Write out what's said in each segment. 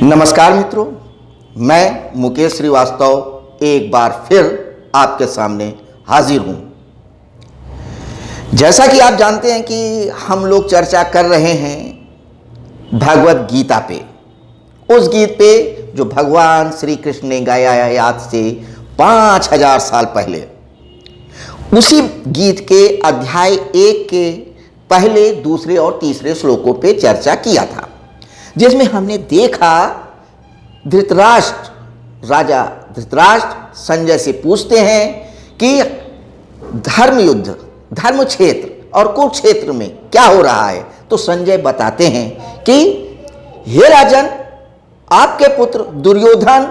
नमस्कार मित्रों, मैं मुकेश श्रीवास्तव एक बार फिर आपके सामने हाजिर हूं। जैसा कि आप जानते हैं कि हम लोग चर्चा कर रहे हैं भगवत गीता पे, उस गीत पे जो भगवान श्री कृष्ण ने गाया है आज से 5000 साल पहले। उसी गीत के अध्याय 1 के पहले, दूसरे और तीसरे श्लोकों पे चर्चा किया था, जिसमें हमने देखा राजा धृतराष्ट्र संजय से पूछते हैं कि धर्म युद्ध, धर्म क्षेत्र और कुरुक्षेत्र में क्या हो रहा है। तो संजय बताते हैं कि हे राजन, आपके पुत्र दुर्योधन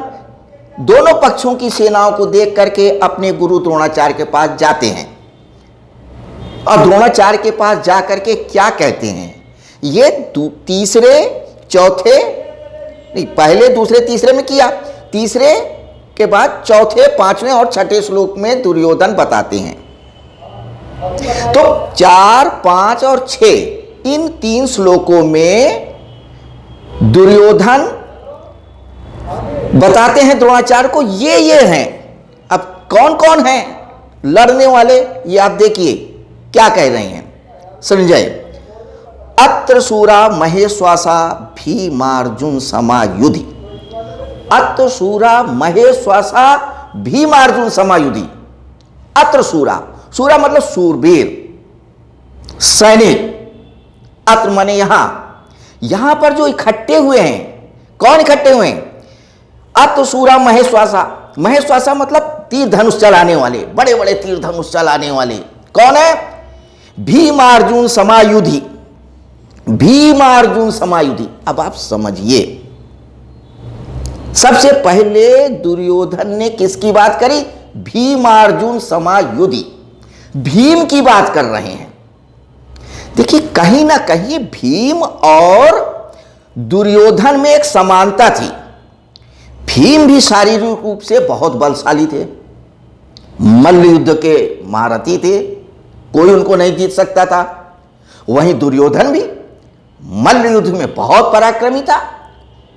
दोनों पक्षों की सेनाओं को देख करके अपने गुरु द्रोणाचार्य के पास जाते हैं और द्रोणाचार्य के पास जा करके क्या कहते हैं। ये तीसरे चौथे नहीं, पहले दूसरे तीसरे में किया, तीसरे के बाद चौथे, पांचवें और छठे श्लोक में दुर्योधन बताते हैं। तो 4, 5 और 6 इन 3 श्लोकों में दुर्योधन बताते हैं द्रोणाचार्य को ये हैं। अब कौन कौन हैं लड़ने वाले, ये आप देखिए क्या कह रहे हैं संजय। अत्र शूरा महेश्वासा भीमार्जुन समायुधि। अत्र शूरा महेश्वासा भीमार्जुन समायुधि। अत्र शूरा, शूरा मतलब शूरवीर, सैनिक। अत्र माने यहां पर जो इकट्ठे हुए हैं, कौन इकट्ठे हुए हैं? अत्र शूरा महेश्वासा। महेश्वासा मतलब तीर धनुष चलाने वाले, बड़े बड़े तीर धनुष चलाने वाले कौन है? भीमार्जुन समायुधि। भीमार्जुन समायुधि। अब आप समझिए, सबसे पहले दुर्योधन ने किसकी बात करी? भीमार्जुन समायुधि, भीम की बात कर रहे हैं। देखिए, कहीं ना कहीं भीम और दुर्योधन में एक समानता थी। भीम भी शारीरिक रूप से बहुत बलशाली थे, मल्ल युद्ध के महारथी थे, कोई उनको नहीं जीत सकता था। वहीं दुर्योधन भी मल्ल युद्ध में बहुत पराक्रमी था,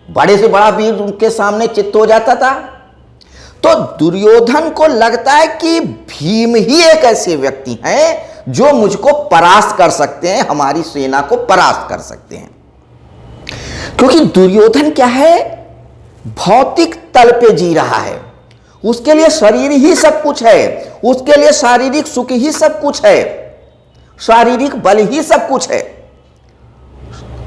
बड़े से बड़ा वीर उनके सामने चित्त हो जाता था। तो दुर्योधन को लगता है कि भीम ही एक ऐसे व्यक्ति हैं जो मुझको परास्त कर सकते हैं, हमारी सेना को परास्त कर सकते हैं। क्योंकि दुर्योधन क्या है, भौतिक तल पे जी रहा है, उसके लिए शरीर ही सब कुछ है, उसके लिए शारीरिक सुख ही सब कुछ है, शारीरिक बल ही सब कुछ है।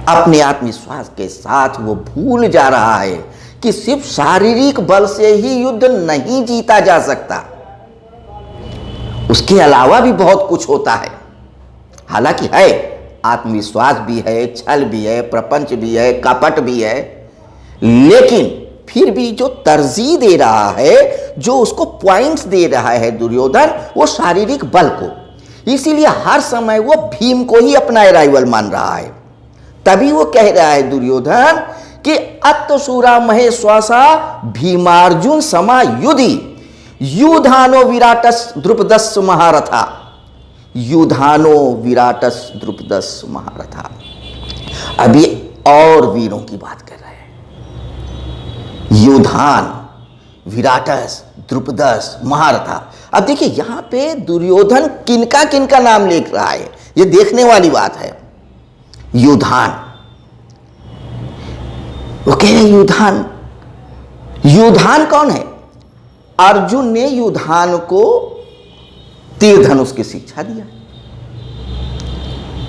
अपने आत्मविश्वास के साथ वो भूल जा रहा है कि सिर्फ शारीरिक बल से ही युद्ध नहीं जीता जा सकता, उसके अलावा भी बहुत कुछ होता है। हालांकि है, आत्मविश्वास भी है, छल भी है, प्रपंच भी है, कपट भी है, लेकिन फिर भी जो तरजीह दे रहा है, जो उसको पॉइंट्स दे रहा है दुर्योधन, वो शारीरिक बल को। इसीलिए हर समय वो भीम को ही अपना राइवल मान रहा है। तभी वो कह रहा है दुर्योधन कि अत्तशूरा महेश्वासा भीमार्जुन समायुधि युधानो विराटस द्रुपदस् महारथा। युधानो विराटस द्रुपदस् महारथा। अभी और वीरों की बात कर रहे हैं, युधान, विराटस, द्रुपदस्, महारथा। अब देखिए, यहां पे दुर्योधन किनका किनका नाम लिख रहा है, ये देखने वाली बात है। युधान, वो कह रहे युधान। युधान कौन है? अर्जुन ने युधान को तीर धनुष की शिक्षा दिया।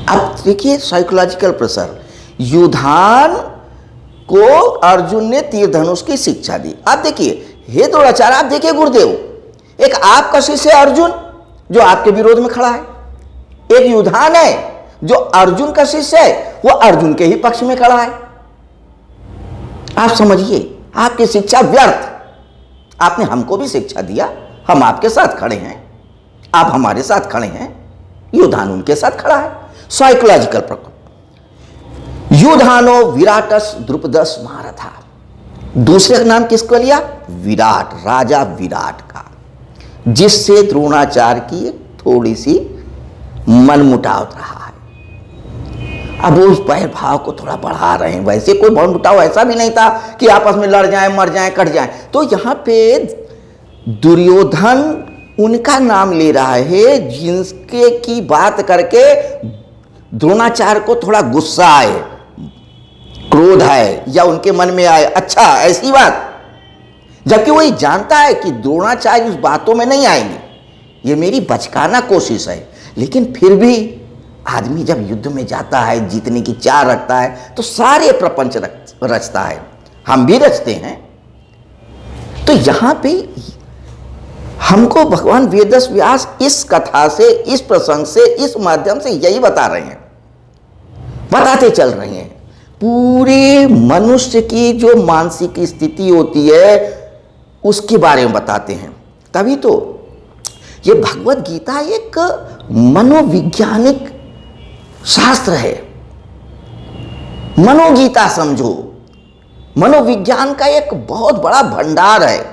अब देखिए साइकोलॉजिकल प्रेशर, युधान को अर्जुन ने तीर धनुष की शिक्षा दी। आप देखिए, हे द्रोणाचार्य, आप देखिए गुरुदेव, एक आपका शिष्य अर्जुन जो आपके विरोध में खड़ा है, एक युधान है जो अर्जुन का शिष्य है, वो अर्जुन के ही पक्ष में खड़ा है। आप समझिए, आपकी शिक्षा व्यर्थ। आपने हमको भी शिक्षा दिया, हम आपके साथ खड़े हैं, आप हमारे साथ खड़े हैं, युधान उनके साथ खड़ा है। साइकोलॉजिकल प्रकोप। युधानो विराटस द्रुपदस् महारथा। दूसरे नाम किसको लिया? विराट, राजा विराट का, जिससे द्रोणाचार्य की एक थोड़ी सी मनमुटाव रहा है। अब वो उस बैर भाव को थोड़ा बढ़ा रहे हैं। वैसे कोई बॉन्ड उठाओ ऐसा भी नहीं था कि आपस में लड़ जाएं, मर जाएं, कट जाएं। तो यहाँ पे दुर्योधन उनका नाम ले रहा है जिनके की बात करके द्रोणाचार्य को थोड़ा गुस्सा आए, क्रोध आए, या उनके मन में आए अच्छा ऐसी बात, जबकि वो ये जानता है कि द्रोणाचार्य उस बातों में नहीं आएंगे, ये मेरी बचकाना कोशिश है। लेकिन फिर भी आदमी जब युद्ध में जाता है, जीतने की चाह रखता है, तो सारे प्रपंच रचता है, हम भी रचते हैं। तो यहां पे हमको भगवान वेदव्यास व्यास इस कथा से, इस प्रसंग से, इस माध्यम से यही बता रहे हैं, बताते चल रहे हैं। पूरे मनुष्य की जो मानसिक स्थिति होती है उसके बारे में बताते हैं। तभी तो ये भगवत गीता एक मनोवैज्ञानिक शास्त्र है। मनोगीता समझो, मनोविज्ञान का एक बहुत बड़ा भंडार है।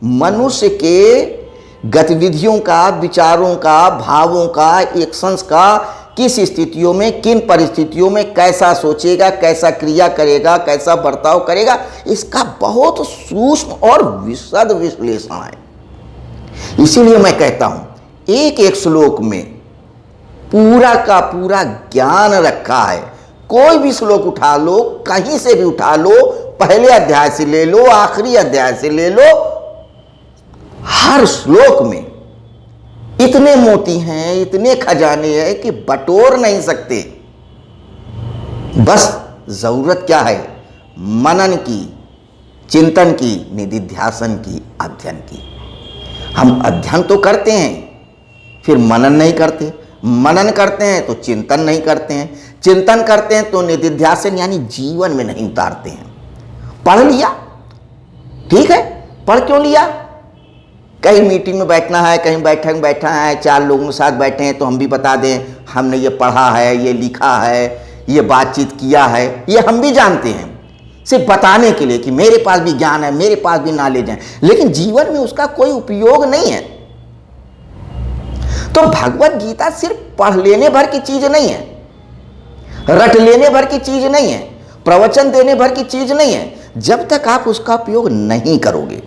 मनुष्य के गतिविधियों का, विचारों का, भावों का, एक्शंस का, किस स्थितियों में, किन परिस्थितियों में कैसा सोचेगा, कैसा क्रिया करेगा, कैसा बर्ताव करेगा, इसका बहुत सूक्ष्म और विशद विश्लेषण है। इसीलिए मैं कहता हूं एक एक श्लोक में पूरा का पूरा ज्ञान रखा है। कोई भी श्लोक उठा लो, कहीं से भी उठा लो, पहले अध्याय से ले लो, आखिरी अध्याय से ले लो, हर श्लोक में इतने मोती हैं, इतने खजाने हैं कि बटोर नहीं सकते। बस जरूरत क्या है? मनन की, चिंतन की, निधिध्यासन की, अध्ययन की। हम अध्ययन तो करते हैं, फिर मनन नहीं करते, मनन करते हैं तो चिंतन नहीं करते हैं, चिंतन करते हैं तो निधिध्यासन यानी जीवन में नहीं उतारते हैं। पढ़ लिया, ठीक है, पढ़ क्यों लिया? कहीं मीटिंग में बैठना है, कहीं बैठक में बैठा है, 4 लोगों के साथ बैठे हैं तो हम भी बता दें हमने ये पढ़ा है, ये लिखा है, ये बातचीत किया है, ये हम भी जानते हैं, सिर्फ बताने के लिए कि मेरे पास भी ज्ञान है, मेरे पास भी नॉलेज है, लेकिन जीवन में उसका कोई उपयोग नहीं है। तो भगवत गीता सिर्फ पढ़ लेने भर की चीज नहीं है, रट लेने भर की चीज नहीं है, प्रवचन देने भर की चीज नहीं है। जब तक आप उसका उपयोग नहीं करोगे,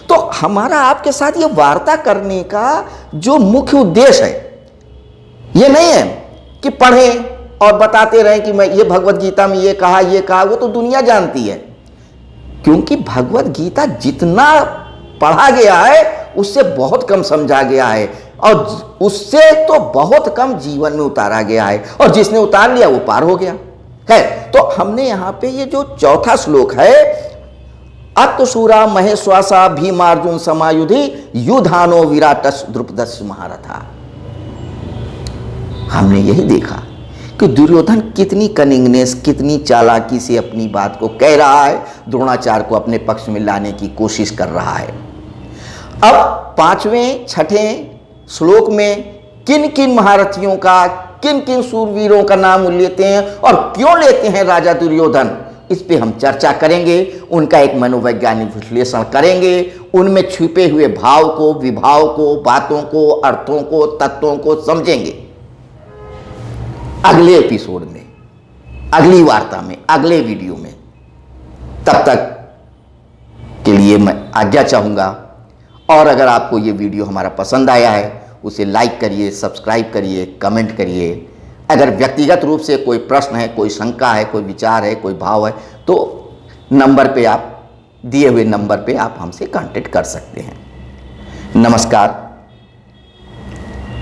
तो हमारा आपके साथ ये वार्ता करने का जो मुख्य उद्देश्य है, ये नहीं है कि पढ़ें और बताते रहें कि मैं ये भगवत गीता में ये कहा, ये कहा, वो तो दुनिया जानती है। क्योंकि भगवत गीता जितना पढ़ा गया है उससे बहुत कम समझा गया है, और उससे तो बहुत कम जीवन में उतारा गया है, और जिसने उतार लिया वो पार हो गया है। तो हमने यहाँ पे ये जो चौथा श्लोक है, अत्तशूरा महेश्वासा भीमार्जुन समायुधि युधानो विराटस द्रुपदस महारथा, हमने यही देखा कि दुर्योधन कितनी कनिंगनेस, कितनी चालाकी से अपनी बात को कह रहा है, द्रोणाचार्य को अपने पक्ष में लाने की कोशिश कर रहा है। अब 5वें 6ठे श्लोक में किन किन महारथियों का, किन किन सूरवीरों का नाम लेते हैं और क्यों लेते हैं राजा दुर्योधन, इस पे हम चर्चा करेंगे, उनका एक मनोवैज्ञानिक विश्लेषण करेंगे, उनमें छुपे हुए भाव को, विभाव को, बातों को, अर्थों को, तत्वों को समझेंगे अगले एपिसोड में, अगली वार्ता में, अगले वीडियो में। तब तक के लिए मैं आज्ञा चाहूँगा, और अगर आपको ये वीडियो हमारा पसंद आया है उसे लाइक करिए, सब्सक्राइब करिए, कमेंट करिए। अगर व्यक्तिगत रूप से कोई प्रश्न है, कोई शंका है, कोई विचार है, कोई भाव है, तो नंबर पे आप, दिए हुए नंबर पे आप हमसे कांटेक्ट कर सकते हैं। नमस्कार।